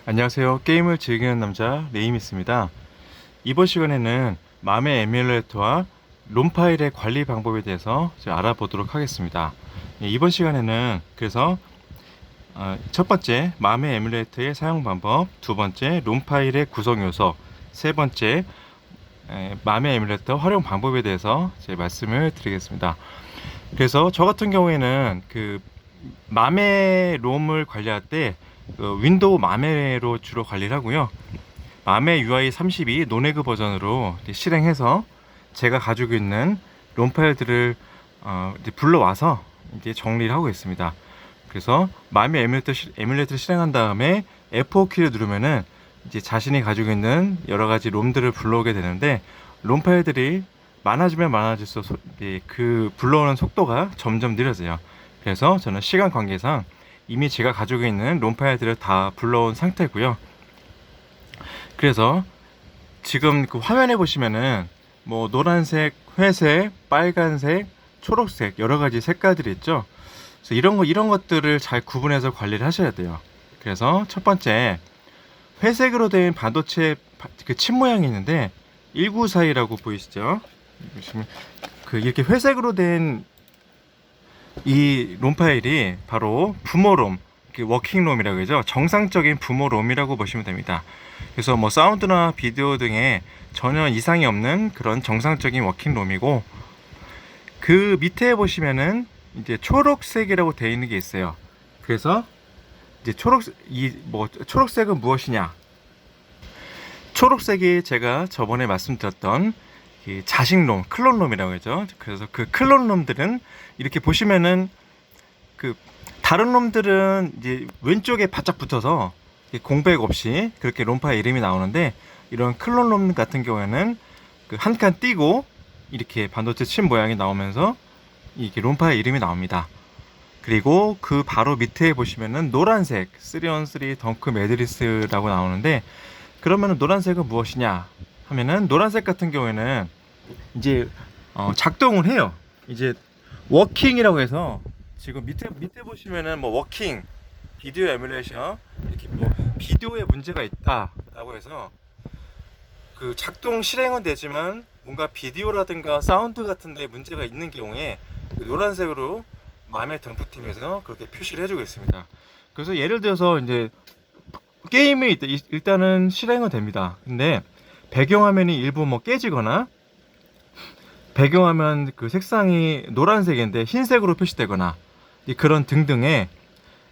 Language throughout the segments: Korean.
안녕하세요. 게임을 즐기는 남자 레이미스입니다. 이번 시간에는 맘의 에뮬레이터와 롬 파일의 관리 방법에 대해서 알아보도록 하겠습니다. 이번 시간에는 그래서 첫 번째 맘의 에뮬레이터의 사용 방법, 두 번째 롬 파일의 구성 요소, 세 번째 맘의 에뮬레이터 활용 방법에 대해서 말씀을 드리겠습니다. 그래서 저 같은 경우에는 그 맘의 롬을 관리할 때 윈도우 맘에로 주로 관리를 하고요. 맘의 UI 32 노네그 버전으로 실행해서 제가 가지고 있는 롬 파일들을 이제 불러와서 이제 정리를 하고 있습니다. 그래서 맘의 에뮬레이터를 실행한 다음에 F4 키를 누르면은 이제 자신이 가지고 있는 여러 가지 롬들을 불러오게 되는데, 롬 파일들이 많아지면 많아질수록 그 불러오는 속도가 점점 느려져요. 그래서 저는 시간 관계상 이미 제가 가지고 있는 롬 파일들을 다 불러온 상태고요. 그래서 지금 그 화면에 보시면은 뭐 노란색, 회색, 빨간색, 초록색 여러 가지 색깔들이 있죠. 그래서 이런 것들을 잘 구분해서 관리를 하셔야 돼요. 그래서 첫 번째, 회색으로 된 반도체 그 칩 모양이 있는데 1942라고 보이시죠? 보시면 이렇게 회색으로 된 이 롬 파일이 바로 부모롬, 워킹롬이라고 하죠. 정상적인 부모롬이라고 보시면 됩니다. 그래서 뭐 사운드나 비디오 등에 전혀 이상이 없는 그런 정상적인 워킹롬이고, 그 밑에 보시면은 이제 초록색이라고 되어 있는 게 있어요. 그래서 이제 초록색은 무엇이냐? 초록색이 제가 저번에 말씀드렸던 자식놈, 클론놈이라고 하죠. 그래서 그 클론놈들은 이렇게 보시면은 그 다른 놈들은 이제 왼쪽에 바짝 붙어서 공백 없이 그렇게 롬파의 이름이 나오는데, 이런 클론놈 같은 경우에는 그 한 칸 띄고 이렇게 반도체 칩 모양이 나오면서 이게 롬파의 이름이 나옵니다. 그리고 그 바로 밑에 보시면은 노란색 3on3 덩크 매드리스라고 나오는데, 그러면은 노란색은 무엇이냐 하면은, 노란색 같은 경우에는 이제 작동을 해요. 이제 워킹이라고 해서 지금 밑에 보시면은 뭐 워킹 비디오 에뮬레이션, 이렇게 뭐 비디오에 문제가 있다라고 해서 그 작동 실행은 되지만 뭔가 비디오라든가 사운드 같은 데 문제가 있는 경우에 그 노란색으로 맘의 등푸팀에서 그렇게 표시를 해주고 있습니다. 그래서 예를 들어서 이제 게임이 일단은 실행은 됩니다. 근데 배경화면이 일부 뭐 깨지거나, 배경화면 그 색상이 노란색인데 흰색으로 표시되거나, 그런 등등의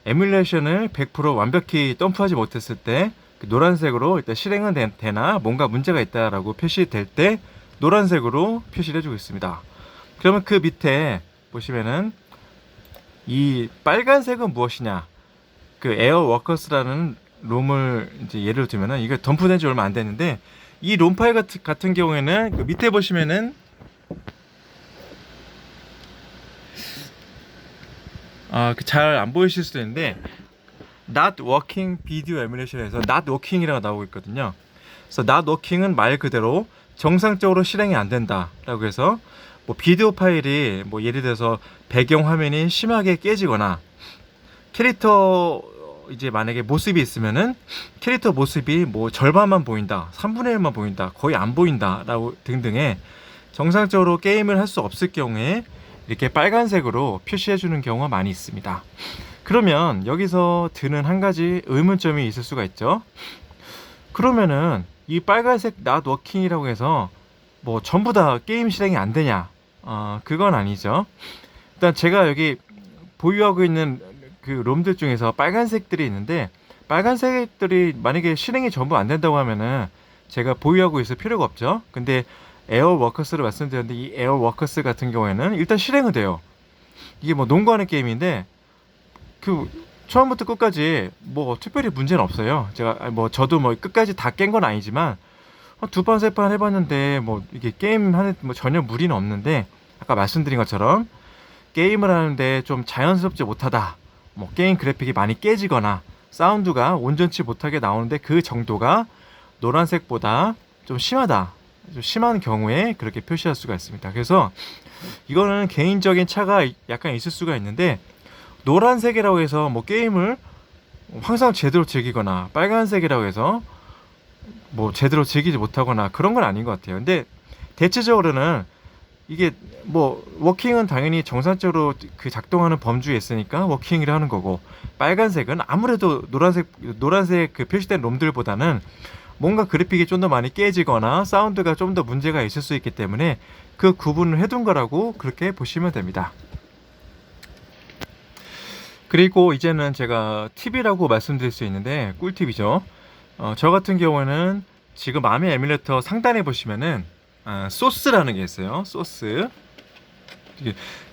에뮬레이션을 100% 완벽히 덤프하지 못했을 때 그 노란색으로 일단 실행은 되나 뭔가 문제가 있다라고 표시될 때 노란색으로 표시를 해주고 있습니다. 그러면 그 밑에 보시면은 이 빨간색은 무엇이냐, 그 에어 워커스라는 롬을 이제 예를 들면은, 이거 덤프된 지 얼마 안 됐는데 이 롬 파일 같은 경우에는 그 밑에 보시면은 잘 안 보이실 수도 있는데 Not Working Video Emulation에서 Not Working이라고 나오고 있거든요. 그래서 Not Working은 말 그대로 정상적으로 실행이 안 된다라고 해서, 뭐 비디오 파일이 뭐 예를 들어서 배경 화면이 심하게 깨지거나, 캐릭터 이제 만약에 모습이 있으면은 캐릭터 모습이 뭐 절반만 보인다, 3분의 1만 보인다, 거의 안 보인다라고 등등의 정상적으로 게임을 할 수 없을 경우에 이렇게 빨간색으로 표시해 주는 경우가 많이 있습니다. 그러면 여기서 드는 한 가지 의문점이 있을 수가 있죠. 그러면은 이 빨간색 Not Working이라고 해서 뭐 전부 다 게임 실행이 안 되냐? 그건 아니죠. 일단 제가 여기 보유하고 있는 그 롬들 중에서 빨간색들이 있는데, 빨간색들이 만약에 실행이 전부 안 된다고 하면은 제가 보유하고 있을 필요가 없죠. 근데 에어 워커스를 말씀드렸는데, 이 에어 워커스 같은 경우에는 일단 실행은 돼요. 이게 뭐 농구하는 게임인데 그 처음부터 끝까지 뭐 특별히 문제는 없어요. 제가 뭐 저도 뭐 끝까지 다 깬 건 아니지만 두 판 세 판 해봤는데 뭐 이게 게임 하는 뭐 전혀 무리는 없는데, 아까 말씀드린 것처럼 게임을 하는데 좀 자연스럽지 못하다, 뭐 게임 그래픽이 많이 깨지거나 사운드가 온전치 못하게 나오는데 그 정도가 노란색보다 좀 심하다, 좀 심한 경우에 그렇게 표시할 수가 있습니다. 그래서 이거는 개인적인 차가 약간 있을 수가 있는데, 노란색이라고 해서 뭐 게임을 항상 제대로 즐기거나 빨간색이라고 해서 뭐 제대로 즐기지 못하거나 그런 건 아닌 것 같아요. 근데 대체적으로는 이게 뭐 워킹은 당연히 정상적으로 그 작동하는 범주에 있으니까 워킹이라 하는 거고, 빨간색은 아무래도 노란색 그 표시된 롬들보다는 뭔가 그래픽이 좀 더 많이 깨지거나 사운드가 좀 더 문제가 있을 수 있기 때문에 그 구분을 해둔 거라고 그렇게 보시면 됩니다. 그리고 이제는 제가 팁이라고 말씀드릴 수 있는데 꿀팁이죠. 저 같은 경우에는 지금 아미 에뮬레이터 상단에 보시면은 소스라는 게 있어요. 소스.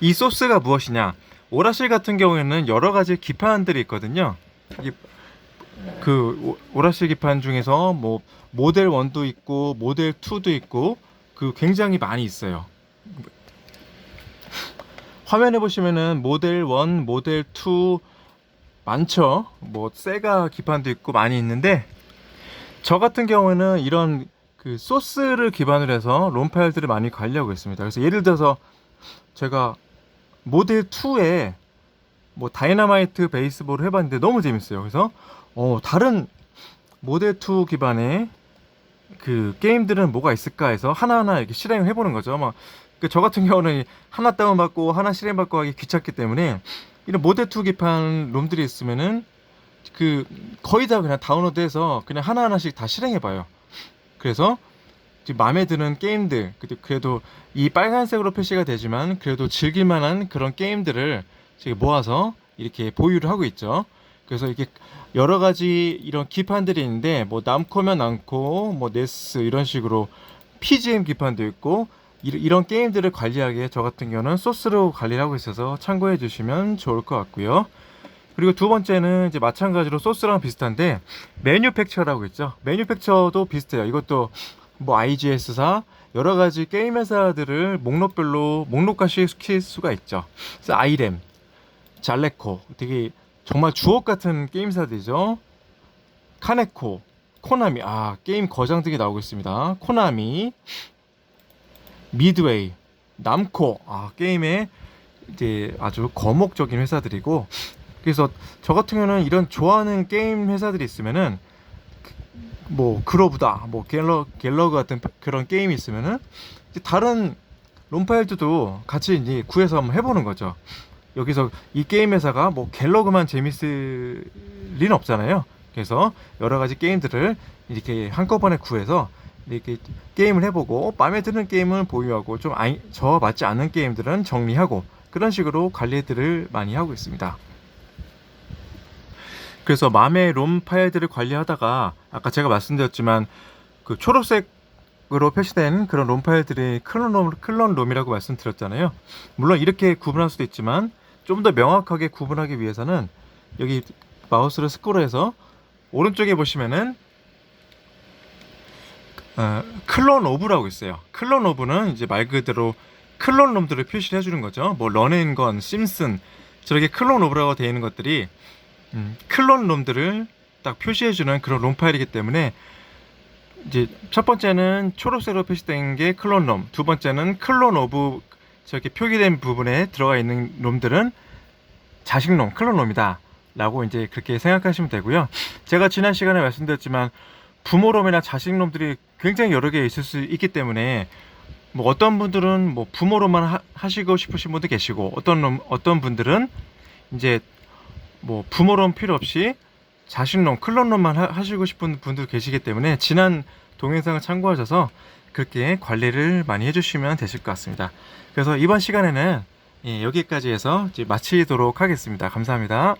이 소스가 무엇이냐? 오라실 같은 경우에는 여러 가지 기판들이 있거든요. 그 오라실 기판 중에서 뭐 모델 1도 있고 모델 2도 있고 그 굉장히 많이 있어요. 화면에 보시면은 모델 1, 모델 2 많죠. 뭐 세가 기판도 있고 많이 있는데, 저 같은 경우는 이런 그 소스를 기반으로 해서 롬 파일들을 많이 관리하고 있습니다. 그래서 예를 들어서 제가 모델 2에 뭐 다이너마이트 베이스볼을 해봤는데 너무 재밌어요. 그래서 다른 모델 2 기반의 그 게임들은 뭐가 있을까 해서 하나하나 이렇게 실행을 해보는 거죠. 막 저 같은 경우는 하나 다운받고 하나 실행받고 하기 귀찮기 때문에 이런 모델 2 기판 롬들이 있으면은 그 거의 다 그냥 다운로드해서 그냥 하나하나씩 다 실행해봐요. 그래서 마음에 드는 게임들, 그래도 이 빨간색으로 표시가 되지만 그래도 즐길만한 그런 게임들을 지금 모아서 이렇게 보유를 하고 있죠. 그래서 이렇게 여러 가지 이런 기판들이 있는데, 뭐 남코면 남코, 뭐 네스 이런 식으로 PGM 기판도 있고, 이런 게임들을 관리하기에 저 같은 경우는 소스로 관리를 하고 있어서 참고해 주시면 좋을 것 같고요. 그리고 두 번째는 이제 마찬가지로 소스랑 비슷한데 매뉴팩처라고 있죠. 매뉴팩처도 비슷해요. 이것도 뭐 IGS사 여러 가지 게임 회사들을 목록별로 목록화시킬 수가 있죠. 그래서 아이렘, 잘레코, 되게 정말 주옥 같은 게임사들이죠. 카네코, 코나미, 게임 거장들이 나오고 있습니다. 코나미, 미드웨이, 남코, 게임의 이제 아주 거목적인 회사들이고, 그래서 저 같은 경우는 이런 좋아하는 게임 회사들이 있으면은 뭐 그로브다, 뭐 갤러그 같은 그런 게임이 있으면은 다른 롬 파일들도 같이 이제 구해서 한번 해보는 거죠. 여기서 이 게임 회사가 뭐 갤러그만 재밌을 리는 없잖아요. 그래서 여러 가지 게임들을 이렇게 한꺼번에 구해서 이렇게 게임을 해보고 마음에 드는 게임은 보유하고 좀 저와 맞지 않는 게임들은 정리하고 그런 식으로 관리들을 많이 하고 있습니다. 그래서 맘의 롬 파일들을 관리하다가 아까 제가 말씀드렸지만 그 초록색으로 표시된 그런 롬 파일들이 클론 롬이라고 말씀드렸잖아요. 물론 이렇게 구분할 수도 있지만 좀 더 명확하게 구분하기 위해서는 여기 마우스를 스크롤해서 오른쪽에 보시면은 클론 오브라고 있어요. 클론 오브는 이제 말 그대로 클론 롬들을 표시를 해주는 거죠. 뭐 런앤건, 심슨 저렇게 클론 오브라고 되어 있는 것들이 클론 롬들을 딱 표시해주는 그런 롬 파일이기 때문에 이제 첫 번째는 초록색으로 표시된 게 클론 롬, 두 번째는 클론 오브 저렇게 표기된 부분에 들어가 있는 롬들은 자식 롬, 클론 롬이다 라고 이제 그렇게 생각하시면 되고요. 제가 지난 시간에 말씀드렸지만 부모롬이나 자식롬들이 굉장히 여러 개 있을 수 있기 때문에 뭐 어떤 분들은 뭐 부모롬만 하시고 싶으신 분도 계시고 어떤 분들은 이제 뭐 부모롬 필요 없이 자식롬, 클론롬만 하시고 싶은 분도 계시기 때문에 지난 동영상을 참고하셔서 그렇게 관리를 많이 해주시면 되실 것 같습니다. 그래서 이번 시간에는 여기까지 해서 이제 마치도록 하겠습니다. 감사합니다.